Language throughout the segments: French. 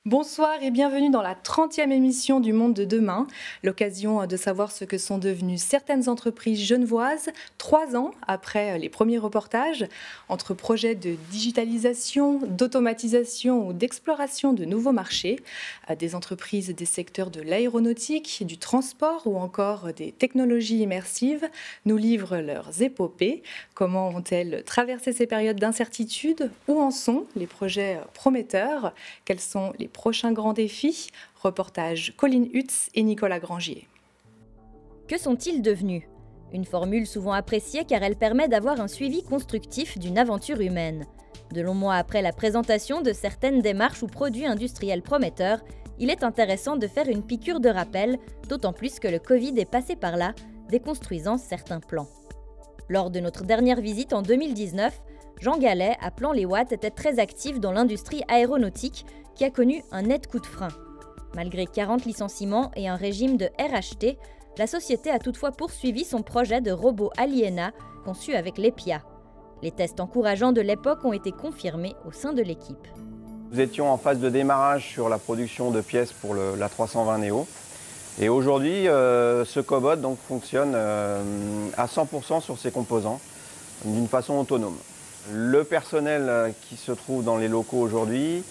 Bonsoir et bienvenue dans la 30e émission du Monde de demain, l'occasion de savoir ce que sont devenues certaines entreprises genevoises 3 ans après les premiers reportages, entre projets de digitalisation, d'automatisation ou d'exploration de nouveaux marchés, des entreprises des secteurs de l'aéronautique, du transport ou encore des technologies immersives nous livrent leurs épopées. Comment ont-elles traversé ces périodes d'incertitude? Où en sont les projets prometteurs? Quels sont les prochains grands défis? Reportage Colline Hutz et Nicolas Grangier. Que sont-ils devenus? Une formule souvent appréciée car elle permet d'avoir un suivi constructif d'une aventure humaine. De longs mois après la présentation de certaines démarches ou produits industriels prometteurs, il est intéressant de faire une piqûre de rappel, d'autant plus que le Covid est passé par là, déconstruisant certains plans. Lors de notre dernière visite en 2019, Jean Gallet, à Plan-les-Ouates, était très actif dans l'industrie aéronautique qui a connu un net coup de frein. Malgré 40 licenciements et un régime de RHT, la société a toutefois poursuivi son projet de robot Aliena conçu avec l'EPIA. Les tests encourageants de l'époque ont été confirmés au sein de l'équipe. Nous étions en phase de démarrage sur la production de pièces pour l'A320 Neo. Et aujourd'hui, ce cobot donc, fonctionne à 100% sur ses composants, d'une façon autonome. Le personnel qui se trouve dans les locaux aujourd'hui,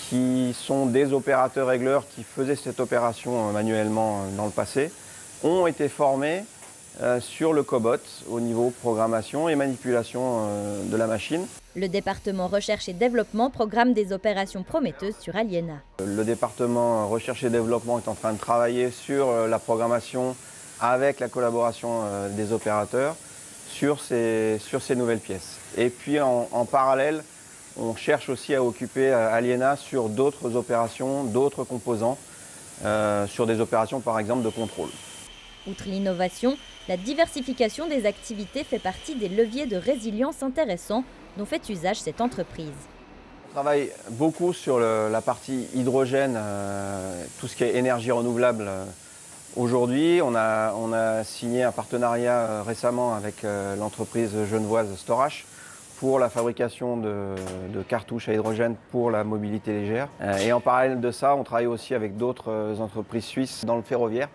qui sont des opérateurs régleurs qui faisaient cette opération manuellement dans le passé, ont été formés sur le cobot au niveau programmation et manipulation de la machine. Le département recherche et développement programme des opérations prometteuses sur Aliena. Le département recherche et développement est en train de travailler sur la programmation avec la collaboration des opérateurs sur ces nouvelles pièces. Et puis en parallèle, on cherche aussi à occuper Aliena sur d'autres opérations, d'autres composants, sur des opérations par exemple de contrôle. Outre l'innovation, la diversification des activités fait partie des leviers de résilience intéressants dont fait usage cette entreprise. On travaille beaucoup sur la partie hydrogène, tout ce qui est énergie renouvelable. Aujourd'hui, on a signé un partenariat récemment avec l'entreprise genevoise Storache pour la fabrication de cartouches à hydrogène pour la mobilité légère. Et en parallèle de ça, on travaille aussi avec d'autres entreprises suisses dans le ferroviaire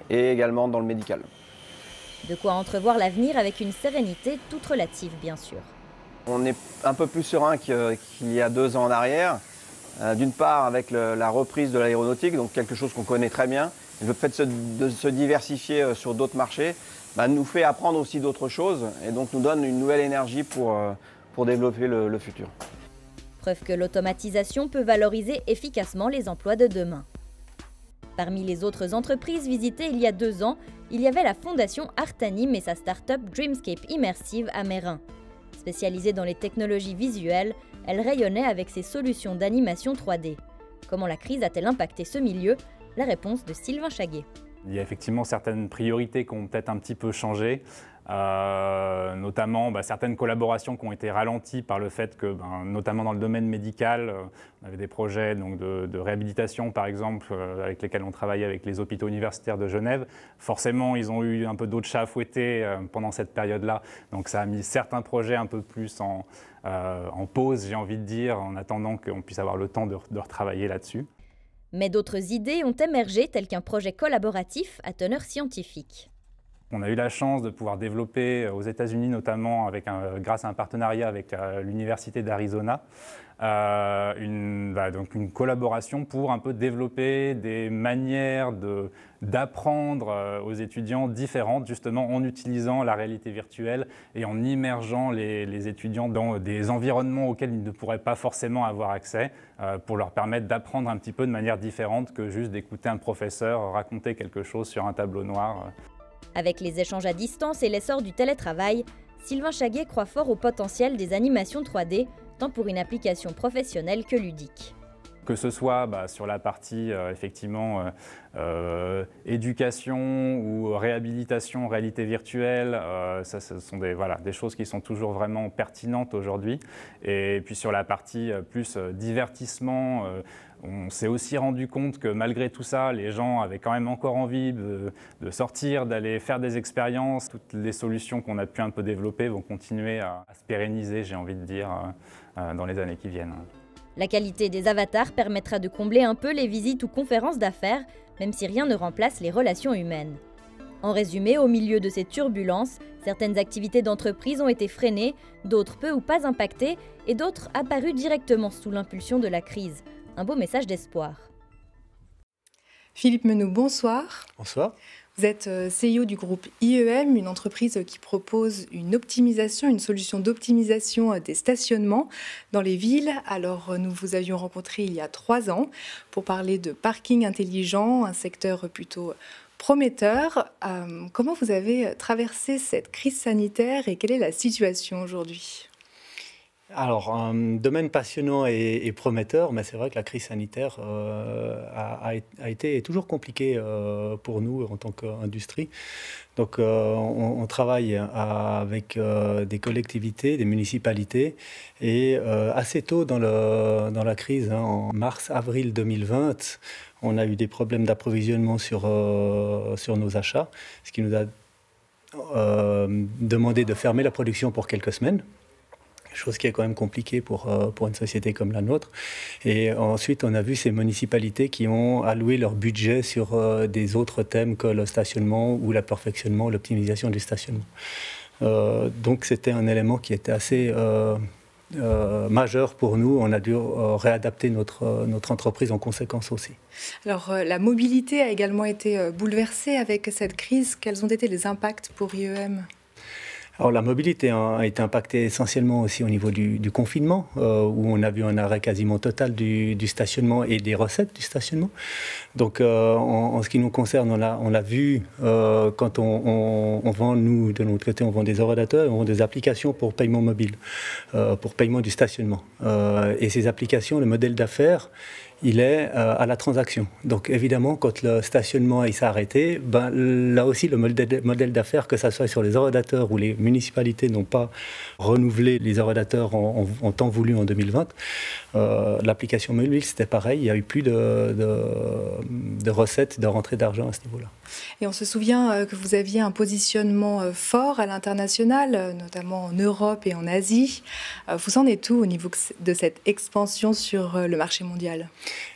et également dans le médical. De quoi entrevoir l'avenir avec une sérénité toute relative, bien sûr. On est un peu plus serein qu'il y a 2 ans en arrière. D'une part, avec la reprise de l'aéronautique, donc quelque chose qu'on connaît très bien. Et le fait de se diversifier sur d'autres marchés nous fait apprendre aussi d'autres choses et donc nous donne une nouvelle énergie pour développer le futur. Preuve que l'automatisation peut valoriser efficacement les emplois de demain. Parmi les autres entreprises visitées il y a 2 ans, il y avait la fondation Artanim et sa start-up Dreamscape Immersive à Meyrin. Spécialisée dans les technologies visuelles, elle rayonnait avec ses solutions d'animation 3D. Comment la crise a-t-elle impacté ce milieu? La réponse de Sylvain Chaguet. Il y a effectivement certaines priorités qui ont peut-être un petit peu changé, notamment certaines collaborations qui ont été ralenties par le fait que, notamment dans le domaine médical, on avait des projets donc, de réhabilitation par exemple, avec lesquels on travaillait avec les hôpitaux universitaires de Genève. Forcément, ils ont eu un peu d'autres chats à fouetter pendant cette période-là, donc ça a mis certains projets un peu plus en pause, j'ai envie de dire, en attendant qu'on puisse avoir le temps de retravailler là-dessus. Mais d'autres idées ont émergé, telles qu'un projet collaboratif à teneur scientifique. On a eu la chance de pouvoir développer aux États-Unis, notamment grâce à un partenariat avec l'Université d'Arizona, donc une collaboration pour un peu développer des manières d'apprendre aux étudiants différentes, justement en utilisant la réalité virtuelle et en immergeant les étudiants dans des environnements auxquels ils ne pourraient pas forcément avoir accès, pour leur permettre d'apprendre un petit peu de manière différente que juste d'écouter un professeur raconter quelque chose sur un tableau noir. Avec les échanges à distance et l'essor du télétravail, Sylvain Chaguet croit fort au potentiel des animations 3D, tant pour une application professionnelle que ludique. Que ce soit sur la partie effectivement éducation ou réhabilitation, réalité virtuelle, ce sont des choses qui sont toujours vraiment pertinentes aujourd'hui. Et puis sur la partie plus divertissement, on s'est aussi rendu compte que malgré tout ça, les gens avaient quand même encore envie de sortir, d'aller faire des expériences. Toutes les solutions qu'on a pu un peu développer vont continuer à se pérenniser, j'ai envie de dire, dans les années qui viennent. La qualité des avatars permettra de combler un peu les visites ou conférences d'affaires, même si rien ne remplace les relations humaines. En résumé, au milieu de ces turbulences, certaines activités d'entreprise ont été freinées, d'autres peu ou pas impactées, et d'autres apparues directement sous l'impulsion de la crise. Un beau message d'espoir. Philippe Menou, bonsoir. Bonsoir. Vous êtes CEO du groupe IEM, une entreprise qui propose une solution d'optimisation des stationnements dans les villes. Alors, nous vous avions rencontré il y a 3 ans pour parler de parking intelligent, un secteur plutôt prometteur. Comment vous avez traversé cette crise sanitaire et quelle est la situation aujourd'hui ? Alors, un domaine passionnant et prometteur, mais c'est vrai que la crise sanitaire a été toujours compliquée pour nous en tant qu'industrie. Donc, on travaille avec des collectivités, des municipalités, et assez tôt dans la crise, en mars-avril 2020, on a eu des problèmes d'approvisionnement sur nos achats, ce qui nous a demandé de fermer la production pour quelques semaines. Chose qui est quand même compliquée pour une société comme la nôtre. Et ensuite, on a vu ces municipalités qui ont alloué leur budget sur des autres thèmes que le stationnement ou le perfectionnement, l'optimisation du stationnement. Donc c'était un élément qui était assez majeur pour nous. On a dû réadapter notre entreprise en conséquence aussi. Alors, la mobilité a également été bouleversée avec cette crise. Quels ont été les impacts pour IEM ? Alors, la mobilité a été impactée essentiellement aussi au niveau du confinement, où on a vu un arrêt quasiment total du stationnement et des recettes du stationnement. Donc, en ce qui nous concerne, on l'a vu quand on vend, nous, de notre côté, on vend des ordinateurs, on vend des applications pour paiement mobile, pour paiement du stationnement. Et ces applications, le modèle d'affaires, il est à la transaction. Donc évidemment, quand le stationnement s'est arrêté, là aussi, le modèle d'affaires, que ce soit sur les ordinateurs ou les municipalités n'ont pas renouvelé les ordinateurs en temps voulu en 2020, l'application mobile, c'était pareil. Il n'y a eu plus de recettes, de rentrée d'argent à ce niveau-là. Et on se souvient que vous aviez un positionnement fort à l'international, notamment en Europe et en Asie. Vous en êtes où au niveau de cette expansion sur le marché mondial ?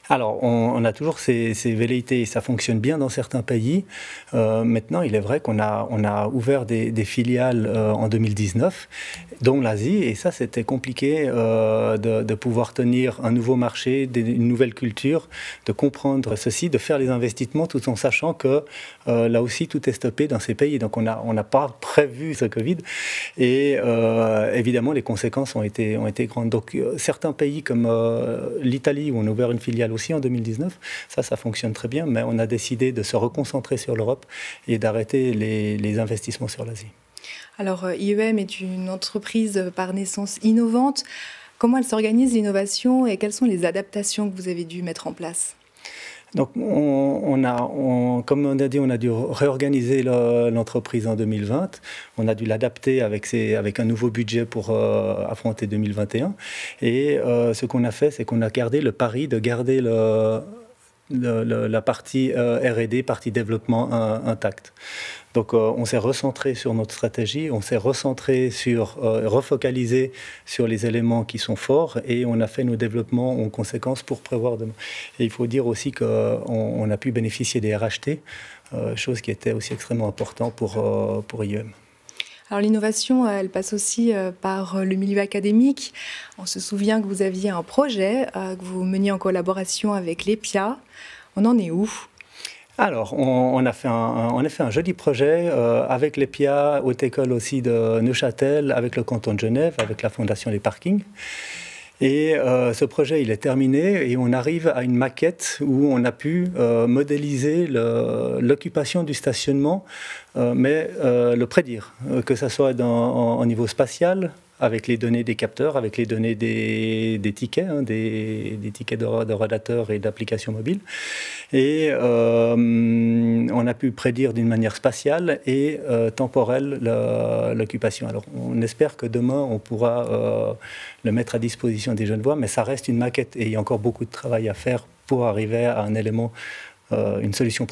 Alors, on a toujours ces velléités et ça fonctionne bien dans certains pays. Maintenant, il est vrai qu'on a ouvert des filiales en 2019, dont l'Asie, et ça, c'était compliqué de pouvoir tenir un nouveau marché, une nouvelle culture, de comprendre ceci, de faire les investissements tout en sachant que là aussi, tout est stoppé dans ces pays. Donc, on n'a pas prévu ce Covid et évidemment, les conséquences ont été grandes. Donc, certains pays comme l'Italie, où on a ouvert une filiale aussi en 2019. Ça fonctionne très bien, mais on a décidé de se reconcentrer sur l'Europe et d'arrêter les investissements sur l'Asie. Alors, IEM est une entreprise par naissance innovante. Comment elle s'organise l'innovation et quelles sont les adaptations que vous avez dû mettre en place ? Donc, comme on a dit, on a dû réorganiser l'entreprise en 2020. On a dû l'adapter avec un nouveau budget pour affronter 2021. Et ce qu'on a fait, c'est qu'on a gardé le pari de garder la partie R&D, partie développement intacte. Donc on s'est recentré sur notre stratégie, on s'est refocalisé sur les éléments qui sont forts et on a fait nos développements en conséquence pour prévoir demain. Et il faut dire aussi qu'on a pu bénéficier des RHT, chose qui était aussi extrêmement importante pour IEM. Alors l'innovation, elle passe aussi par le milieu académique. On se souvient que vous aviez un projet que vous meniez en collaboration avec l'EPIA. On en est où ? Alors, on a fait un joli projet avec l'EPIA, Haute École aussi de Neuchâtel, avec le canton de Genève, avec la Fondation des parkings. Et ce projet, il est terminé et on arrive à une maquette où on a pu modéliser l'occupation du stationnement, mais le prédire, que ce soit au niveau spatial, avec les données des capteurs, avec les données des tickets, des tickets d'ordinateurs et d'applications mobiles. Et on a pu prédire d'une manière spatiale et temporelle l'occupation. Alors on espère que demain on pourra le mettre à disposition des Genevois, mais ça reste une maquette et il y a encore beaucoup de travail à faire pour arriver à un élément, une solution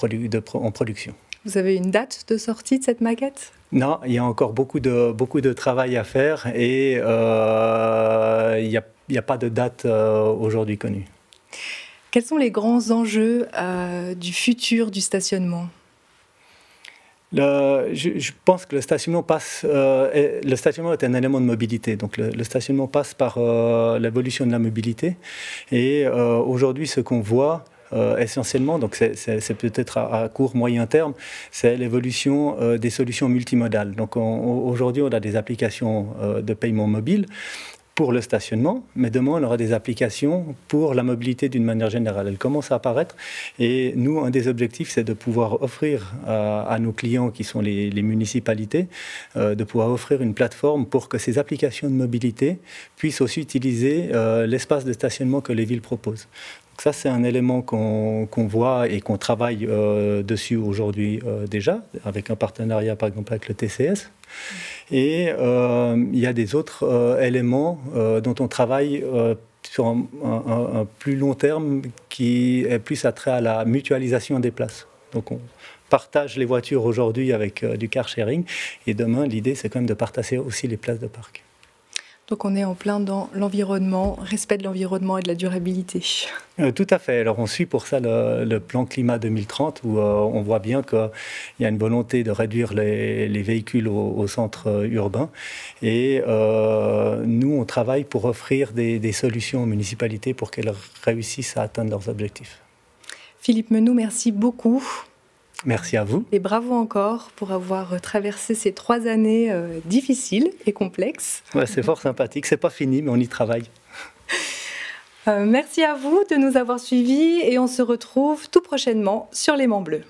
en production. Vous avez une date de sortie de cette maquette ? Non, il y a encore beaucoup de travail à faire et il y a n'y a pas de date aujourd'hui connue. Quels sont les grands enjeux du futur du stationnement ? Je pense que le stationnement est un élément de mobilité. Donc le stationnement passe par l'évolution de la mobilité. Et aujourd'hui, ce qu'on voit essentiellement, donc c'est peut-être à court, moyen terme, c'est l'évolution des solutions multimodales. Donc aujourd'hui, on a des applications de paiement mobile pour le stationnement, mais demain, on aura des applications pour la mobilité d'une manière générale. Elles commencent à apparaître et nous, un des objectifs, c'est de pouvoir offrir à nos clients qui sont les municipalités, de pouvoir offrir une plateforme pour que ces applications de mobilité puissent aussi utiliser l'espace de stationnement que les villes proposent. Donc ça, c'est un élément qu'on voit et qu'on travaille dessus aujourd'hui déjà, avec un partenariat par exemple avec le TCS. Et il y a des autres éléments dont on travaille sur un plus long terme qui est plus attrait à la mutualisation des places. Donc on partage les voitures aujourd'hui avec du car sharing et demain l'idée c'est quand même de partager aussi les places de parc. Donc on est en plein dans l'environnement, respect de l'environnement et de la durabilité. Tout à fait. Alors on suit pour ça le plan climat 2030 où on voit bien qu'il y a une volonté de réduire les véhicules au centre urbain. Et nous, on travaille pour offrir des solutions aux municipalités pour qu'elles réussissent à atteindre leurs objectifs. Philippe Menou, merci beaucoup. Merci à vous. Et bravo encore pour avoir traversé ces 3 années difficiles et complexes. Ouais, c'est fort sympathique. C'est pas fini, mais on y travaille. Merci à vous de nous avoir suivis et on se retrouve tout prochainement sur L'Aimant Bleu.